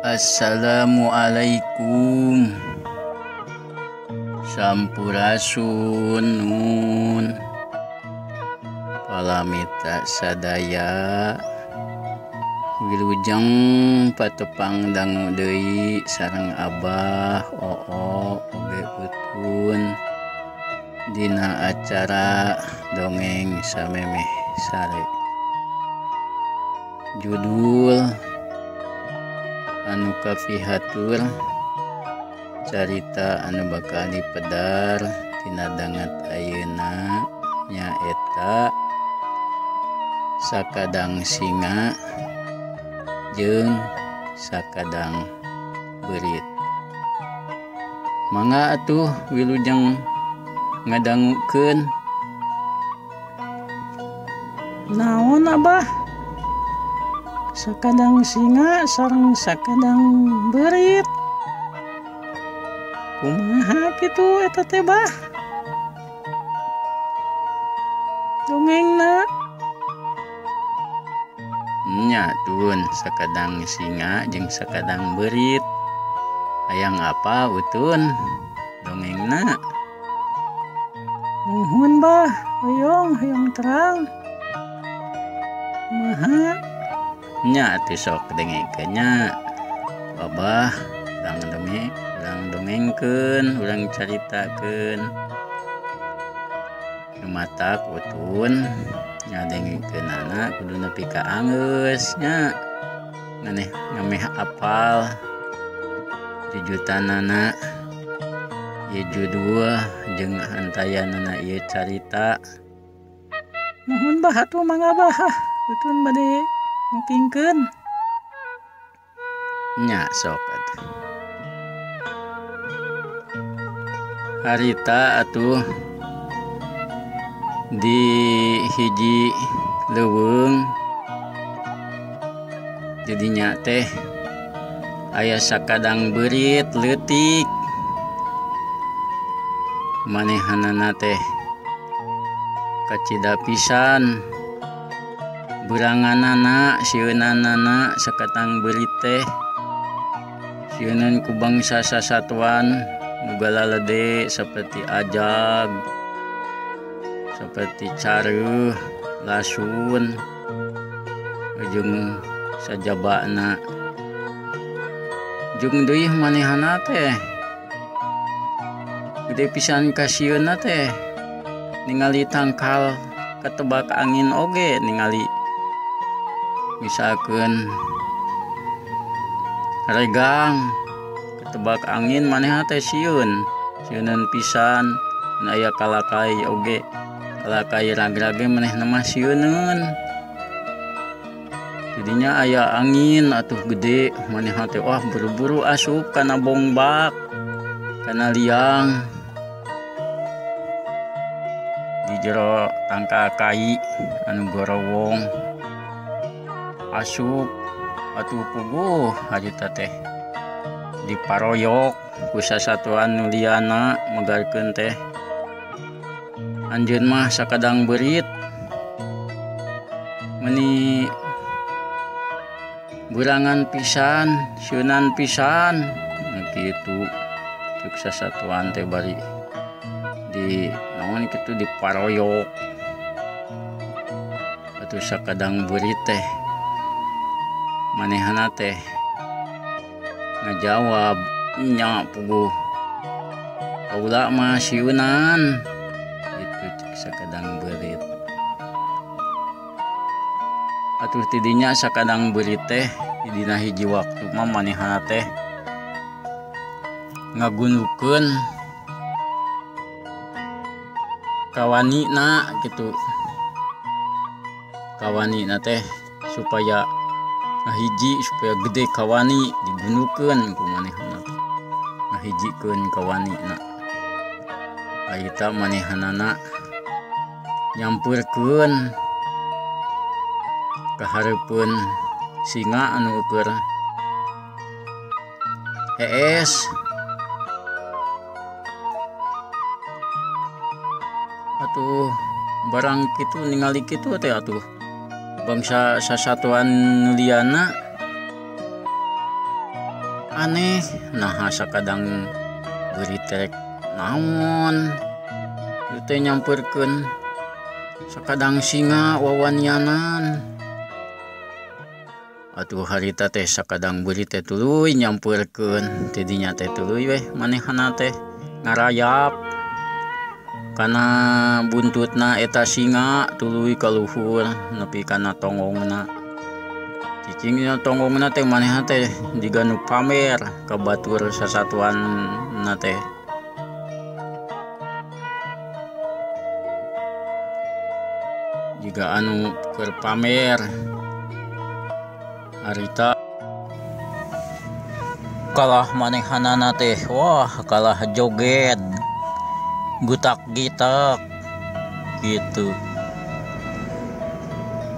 Assalamualaikum. Sampurasun nun palamita sadaya wilujeng patepang dangu deui sareng Abah Oo oge utun dina acara dongeng samemeh sare. Judul anu kapihatur carita anu bakal dipedar tina dangat ayeuna nyaeta sakadang singa jeung sakadang beurit. Mangga atuh wilujeng ngadangukeun. Naon Abah? Sakadang singa sareng sakadang beurit. Kumaha kitu eta teh Bah? Dongengna Nya tun sakadang singa jeung sakadang beurit. Hayang apa utun dongengna? nuhun Bah, hoyong terang. Kumaha? Nya atuh sok dengekeun nya. Abah urang dongengkeun, urang caritakeun. Numatak utun nya dengekeunana kudu nepi ka anggeus nya. Maneh ngameh apal jujutanana ieu judul jeung hantayanana ieu carita. Nuhun Bah atuh mangga Bah. Utun bade ngupingkeun. Nya sok atuh. Harita atuh di hiji leuweung jadinya teh aya sakadang beurit leutik. Manehanana teh kacida pisan beranganana sieunanana sakatang beurit teh sieunun ku bangsa sasatuan nu galalede saperti ajag, saperti careuh, lasun, jeung sajabana. Jeung deui manehana teh gede pisan ka sieunna teh ningali tangkal katebak angin oge, ningali misalkeun regang ketebak angin manehna teh sieunan pisan. Na aya kalakai oge, kalakai ragrage manehna mah sieuneun. Jadinya aya angin atuh gede manehna teh wah buru-buru asup kana bongbak, kana liang di jero tangka kai anu gorowong. Asup atuh puguh harita teh diparoyok ku sasatuan nu liana megarkeun teh anjeun mah sakadang beurit meuni burangan pisan sieunan pisan kitu cuk sasatuan teh bari di naon kitu diparoyok atuh sakadang beurit teh manehana teh ngajawab nya puguh kaula mah sieunan gitu cik sakadang beurit. Atuh tidinya sakadang beurit teh dina hiji waktu mah manehana teh ngagunukeun kawanina gitu. Kawanina teh supaya ngahiji supaya gede kawani digunukeun ku manehna ngahijikeun kawanina. Ayeuna manehanana nyampeurkeun ka hareupeun singa anu keur hees. Atuh barang kitu ningali kitu teh atuh bangsa sasatuan liana aneh nah sakadang beritek naon ieu teh nyamperkeun sakadang singa wawanyanan atuh harita teh sakadang beurit teh tuluy nyamperkeun tidinya teh tuluy weh manehna teh ngarayap kana buntutna eta singa tuluy ka luhur nepi kana tongongna cicingna tongongna teh manehna teh jiga nu pamer ka batur sasatuanna teh jiga anu keur pamer harita kalah manehanana teh wah kalah joget gutak-gitak gitu.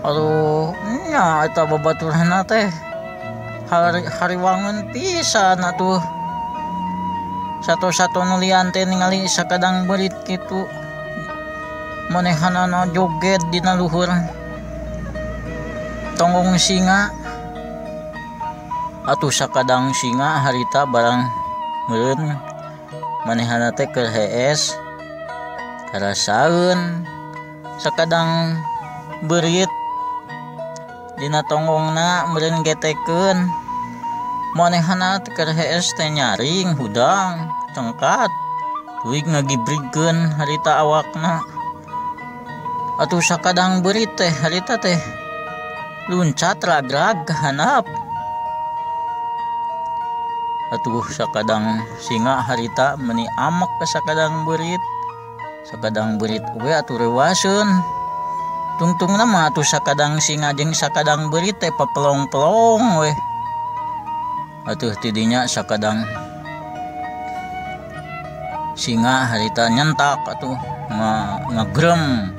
Aduh nya eta babaturanna teh hariwangun pisan atuh satu-satu nulian teh ningali sakadang beurit kitu manehanana joget dina luhur tonggong singa atuh sakadang singa harita barang meureun manehana teh keur hees karasaeun sakadang beurit dina tonggongna meureun getekeun manehana teh keur hees teh nyaring hudang cengkat tuluy ngagibrigkeun harita awakna atuh sakadang beurit teh harita teh luncat ragrag ka handap atuh sakadang singa harita meuni amek ka sakadang beurit we atuh rewaseun tungtungna mah atuh sakadang singa jeung sakadang beurit teh papelong-pelong we atuh tidinya sakadang singa harita nyentak atuh ngagrem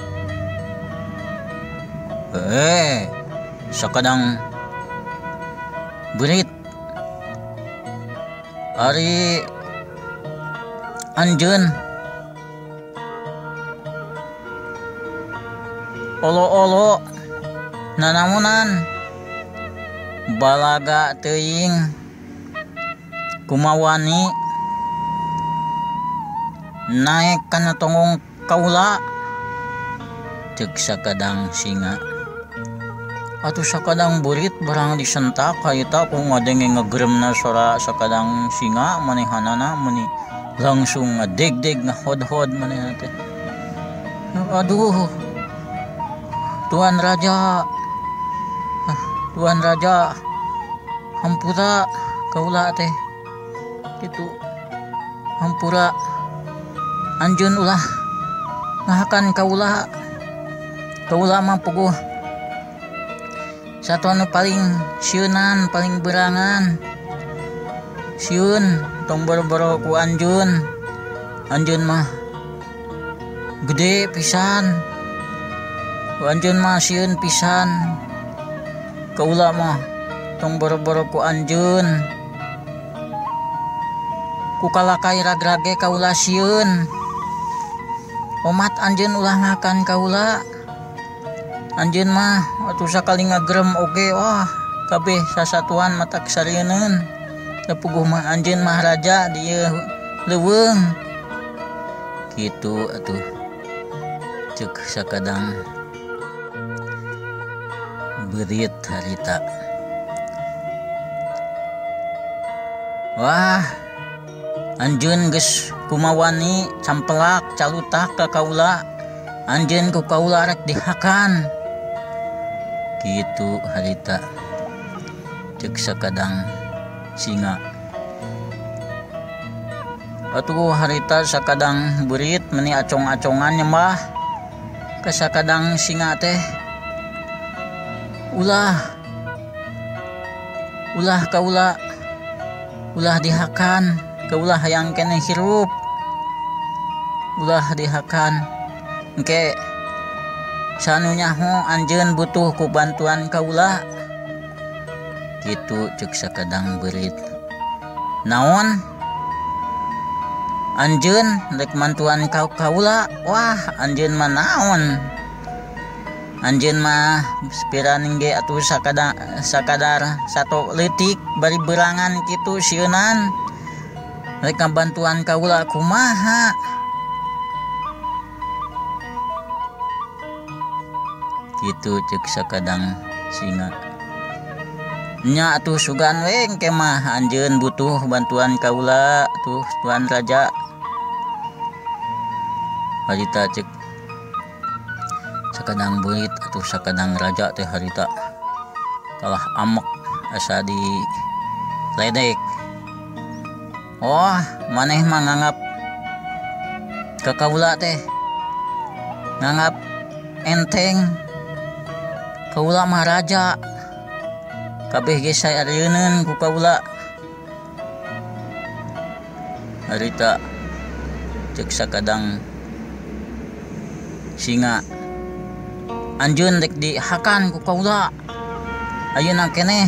sakadang beurit ari anjeun olo-olo nanamunan balaga teuing kumawani naek kana tonggong kaula ceuk sakadang singa atuh sakadang beurit barang disentak harita ku ngadenge ngegremna sora sakadang singa manehanana meuni langsung ngadeg-deg ngahod-hod manehna teh aduh Tuan Raja hampura kaula teh kitu hampura anjeun ulah ngahakan kaula mah puguh satu anu paling sieunan paling berangan sieun tong boro-boro ku anjeun mah gede pisan ku anjeun mah sieun pisan kaula mah tong boro-boro ku anjeun ku kalakai ragrage kaula sieun omat anjeun ulah ngakan kaula anjeun mah atuh sakali ngagrem oge wah kabeh sasatuan matak sarieun sapuguh mah anjeun mah raja di leuweung kitu atuh ceuk sakadang beurit harita wah anjeun geus kumawani campelak calutak ka kaula anjeun ku kaula rek dihakan gitu harita ceuk sakadang singa atuh harita sakadang beurit meuni acong-acongan nyembah ka sakadang singa teh ulah kaula ulah dihakan kaula hayang keneh hirup ulah dihakan engke sanunya anjeun butuh ku bantuan kaula kitu ceuk sakadang beurit naon anjeun rek mantuan kaula wah anjeun mah naon Anjeun mah spiraning ge atuh sakadar satu leutik bari berangan kitu sieunan rek bantuan kaula kumaha. Kitu ceuk sakadang singa. Nya atuh sugan we engke mah anjeun butuh bantuan kaula atuh Tuan Raja. Harita ceuk sakadang beurit atuh sakadang raja teh harita kalah amek asa di ledek. Oh, maneh mah nganggap ka kaula teh nganggap enteng. Kaula mah raja. Kabeh ge saareuneun ku kaula. Harita ceuk sakadang singa. Anjeun rek dihakan ku kaula. Ayeuna keneh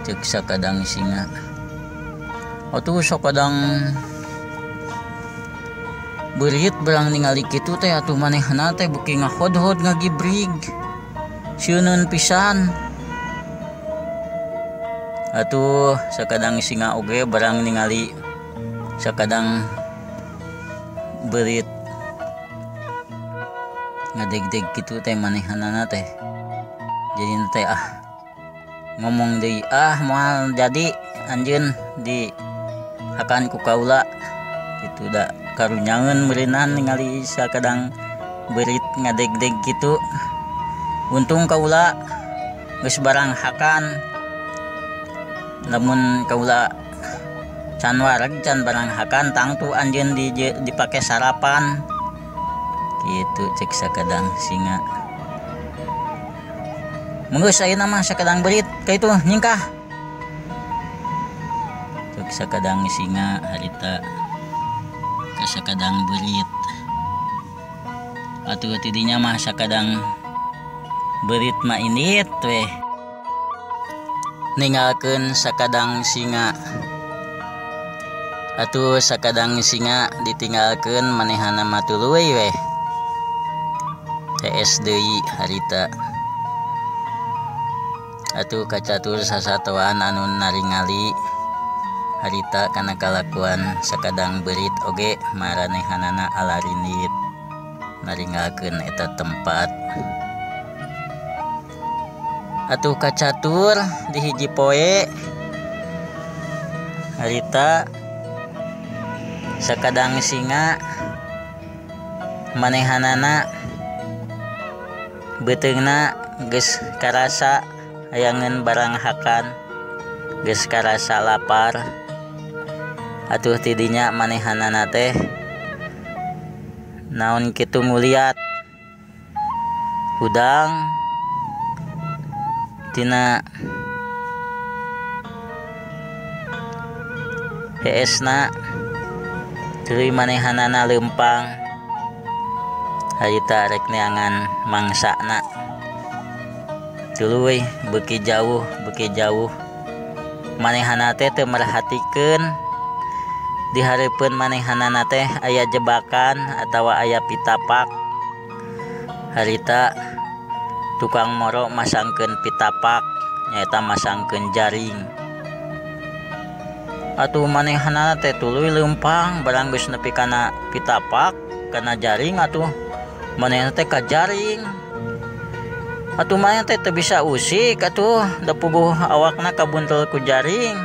ceuk sakadang singa. Atuh sakadang beurit berang ningali kitu teh atuh manehna teh beuki ngahodhod ngagibrig. Sieuneun pisan. Atuh sakadang singa oge barang ningali sakadang beurit ngadeg-deg kitu teh manehanana teh jadi teh ngomong deui moal jadi anjeun di akan ku kaula kitu da karunyangeun meureunan ningali sakadang beurit ngadeg-deg kitu. Untung kaula geus barang hakan. Lamun kaula can wareg can barang hakan tangtu anjeun dipake sarapan. Kitu cek sakadang singa. Menggeus ayeuna mah sakadang beurit kaitu nyingkah. Cek sakadang singa harita ka sakadang beurit. Atuh tidinya mah sakadang beurit mah indit weh. Ninggalkeun sakadang singa. Atuh sakadang singa ditinggalkeun manehana mah tuluy weh. TS deui harita. Atuh kacatur sasatoan anu naringali harita kana kalakuan sakadang beurit oge maranehanana alarinit naringalkeun eta tempat. Atuh kacatur di hiji poe harita sakadang singa manehanana beuteungna geus karasa hayangeun barang hakan, geus karasa lapar. Atuh tidinya manehanana teh naon kitu nguliat hudang tina PS-na tuluy manehanana leumpang harita rek neangan mangsana tuluy beuki jauh manehana teh teu merhatikeun di hareupeun manehanana teh aya jebakan atawa aya pitapak. Harita tukang moro masangkeun pitapak nyaeta masangkeun jaring. Atuh manehana teh tuluy leumpang barang geus nepi kana pitapak kana jaring atuh manehna teh ka jaring. Atuh maneh teh teu bisa usik atuh da puguh awakna kabuntel ku jaring.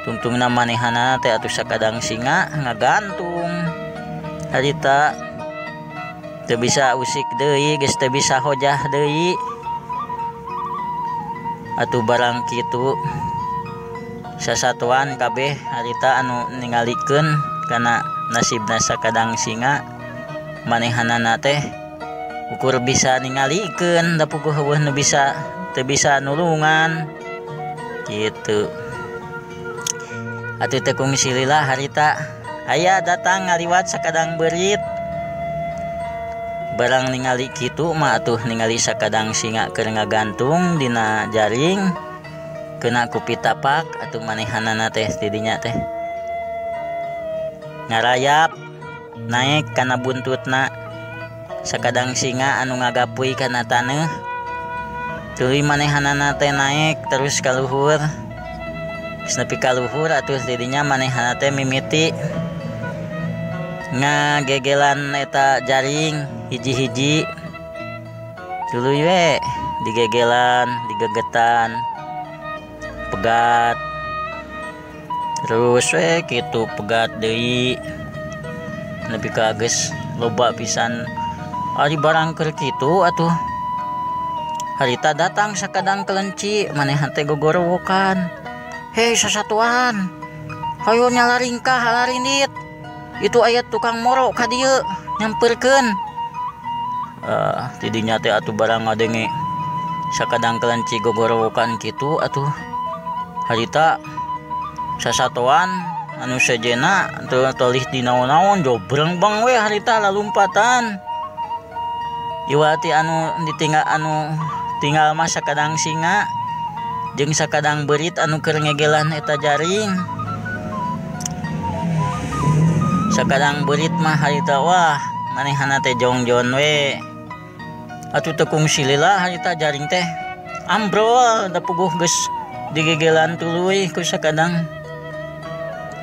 Tungtungna manehana teh atuh sakadang singa ngagantung. Harita teu bisa usik deui geus teu bisa hojah deui. Atuh barang kitu sasatuan kabeh harita anu ningalikeun kana nasibna sakadang singa manehanana teh ukur bisa ningalikeun da puguh heueuh nu bisa teu bisa nulungan kitu. Atuh teu kungsi lila harita aya datang ngaliwat sakadang beurit. Barang ningali kitu mah atuh ningali sakadang singa keur ngagantung dina jaring kena ku pitapak atuh manehanana teh tidinya teh ngarayap naik kana buntutna sakadang singa anu ngagapuy kana taneuh. Tuluy manehanana teh naik terus ka luhur. Geus nepi ka luhur atuh didinya manehanana teh mimiti ngagegelan eta jaring hiji-hiji. Tuluy we digegelan, digegetan, pegat. Terus we kitu pegat deui. Nepi ka geus loba pisan ari barang keur kitu atuh. Harita datang sakadang kelenci manehan teh gogorowokan. Hei sasatuan, hayu nyalaringkah halarinit. Itu aya tukang moro ka dieu nyamperkeun. Tidinya teh atuh barang ngadenge sakadang kelenci gogorowokan kitu atuh. Harita sasatuan anu sejena tolih di naon-naon jobreng bang we harita lalumpatan. Iwati anu tinggal mah sakadang singa jeung sakadang beurit anu keur ngegelan eta jaring. Sakadang beurit mah harita wah manehana teh jongjon we. Atuh tekung silila harita jaring teh ambrol da puguh geus digegelan tuluy ku sakadang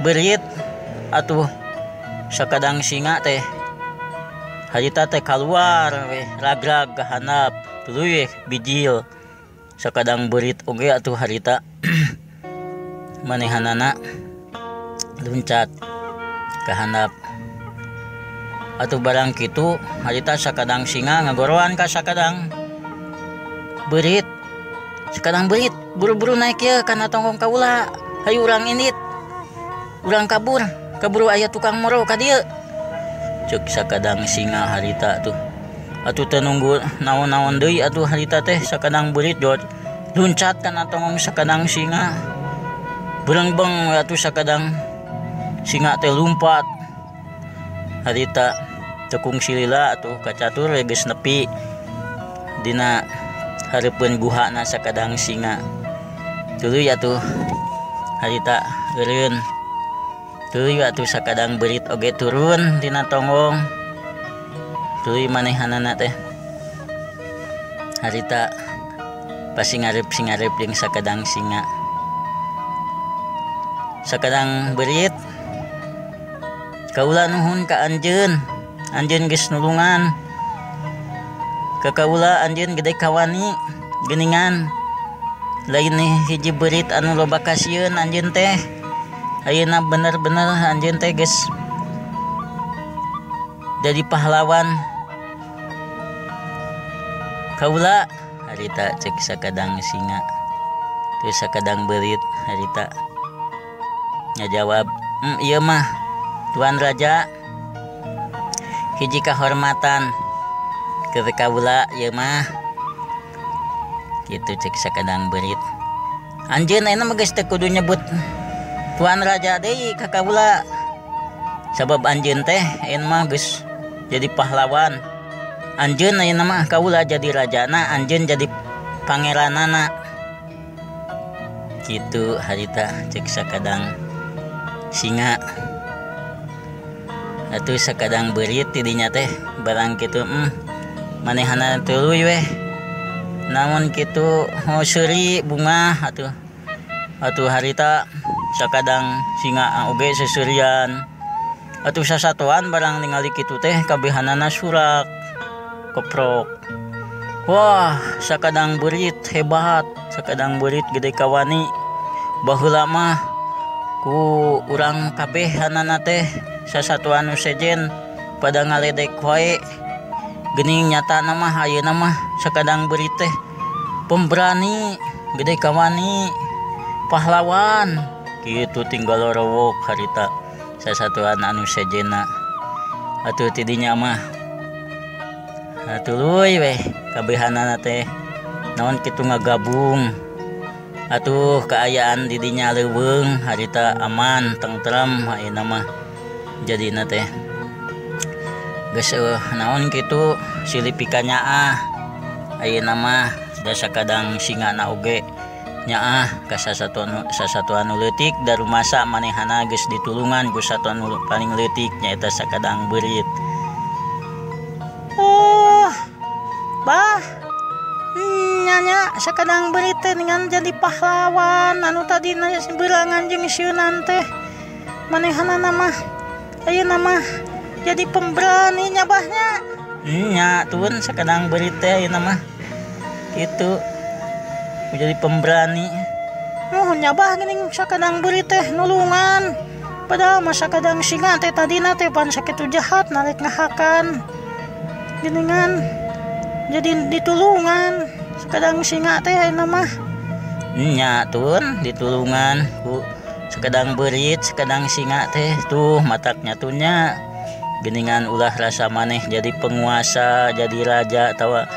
beurit. Atuh sakadang singa teh harita teh kaluar we ragrag ka handap tuluy bijil. Sakadang beurit oge atuh harita manehanana luncat ka handap. Atuh barang kitu harita sakadang singa ngagoroan ka sakadang beurit. Sakadang beurit buru-buru naik ye kana tonggong kaula. Hayu urang indit, urang kabur aya tukang moro ka dieu. Ceuk sakadang singa harita tuh. Atuh teu nunggu naon-naon deui atuh harita teh sakadang beurit jot luncat kana tonggong sakadang singa. Berengbeng atuh sakadang singa teh lumpat. Harita tekung silila atuh kacatur geus nepi dina hareupeun guhana sakadang singa. Tuluy atuh harita eureun. Tuluy atuh sakadang beurit oge turun dina tonggong. Tuluy manehanana teh harita pasingareup-singareup jeung sakadang singa. Sakadang beurit kaula nuhun ka anjeun geus nulungan. Ka kaula anjeun gede kawani geuningan. Lain hiji beurit anu loba kasieun anjeun teh. Ayeuna bener-bener anjeun teh geus jadi pahlawan kaula harita ceuk sakadang singa. Terus sakadang beurit harita ngajawab, ieu mah Tuan Raja, hiji kahormatan keur kaula ieu mah. Kitu ceuk sakadang beurit. Anjeun ayeuna mah geus teu kudu nyebut Tuan Raja deui ka kaula. Sabab anjeun teh ayeuna mah geus jadi pahlawan. Anjeun ayeuna mah kaula jadi rajana, anjeun jadi pangeranana. Kitu harita ceuk sakadang singa. Atuh sakadang beurit tidinya teh barang kitu manehana tuluy weh. Namun kitu seuri bunga atuh harita sakadang singa oge sesurian. Atuh sasatuan barang ningali kitu teh kabehanana surak koprok. Wah sakadang beurit hebat, sakadang beurit gede kawani. Baheula mah ku urang kabehanana teh sasatuan nu sejen pada ngaledek wae. Geuning nyatana mah ayeuna mah sakadang beurit teh pemberani, gede kawani, pahlawan. Kitu tinggal rowok harita sasatuan anu sejenna. Atuh tidinya mah tuluy weh kabehanana teh naon kitu ngagabung. Atuh kaayaan didinya leuweung harita aman tentrem ayeuna mah jadina teh geus naon kitu silipika nyaah. Ayeuna mah da sakadang singana oge nyaah ka sasatuan nu leutik da rumasa manehana geus ditulungan ku satuan nu paling leutik nyaeta sakadang beurit. sakadang berita dengan jadi pahlawan anu tadi berangan jeung sieunan teh manehana mah ayeuna mah jadi pemberani nyabahnya. Nya tun sakadang berita ayeuna mah kitu jadi pemberani. Nyabah geuning sakadang berita nulungan padahal mah sakadang singa teh tadina teh pan sakitu jahat narek ngahakan geuningan jadi ditulungan sakadang singa teh ayeuna mah. Nya tun ditulungan ku sakadang berit sakadang singa teh tuh mataknya tuhnya geuningan ulah rasa maneh jadi penguasa jadi raja tawa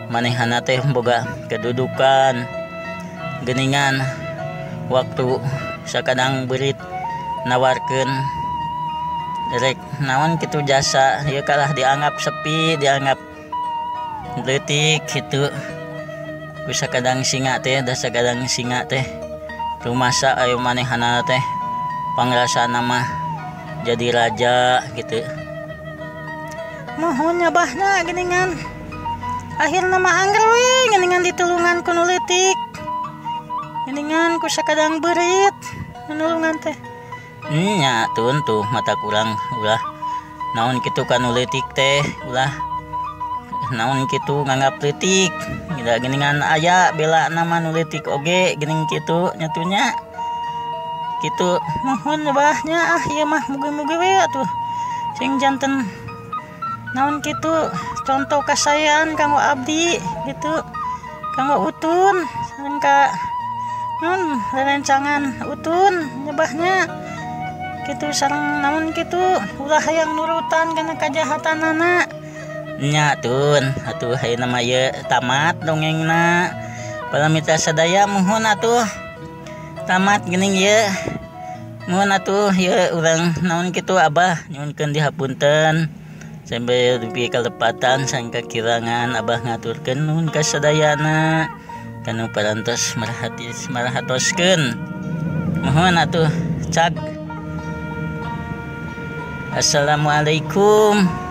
manehana teh boga kedudukan geuningan waktu sakadang berit nawarkeun rek naon kitu jasa ieu kalah dianggap sepi dianggap leutik kitu ku sakadang singa teh da sakadang singa teh rumasa ayo manehana teh pangrasana mah jadi raja gitu. Mohon nyabahna geuningan akhirna mah angger we geuningan ditulungan ku nu leutik geuningan ku sakadang beurit nulungan teh. Nya tun tuh mata kurang ulah naon kitu kanu leutik teh ulah naon kitu nganggap leutik gila geuningan aya bela nama nu leutik oge geuning kitu nyatunya kitu. Mohon nyabahnya ieu mah mugi-mugi we atuh sing janten naon kitu contoh kasayaan kanggo abdi gitu kanggo utun sareng ka naon rerencangan utun nyabahnya kitu sareng naon kitu ulah hayang nurutan kana kajahatanana. Nya tun atuh hayeuna mah ieu tamat dongengna palamita sadaya mohon atuh tamat geuning ieu mohon atuh ieu urang naon kitu Abah nyuhunkeun dihapunten sampai dupi kalepatan sang kakirangan Abah ngaturkeun nuhun ka sadayana kanu parantos marahatoskeun mohon atuh cag. Assalamualaikum.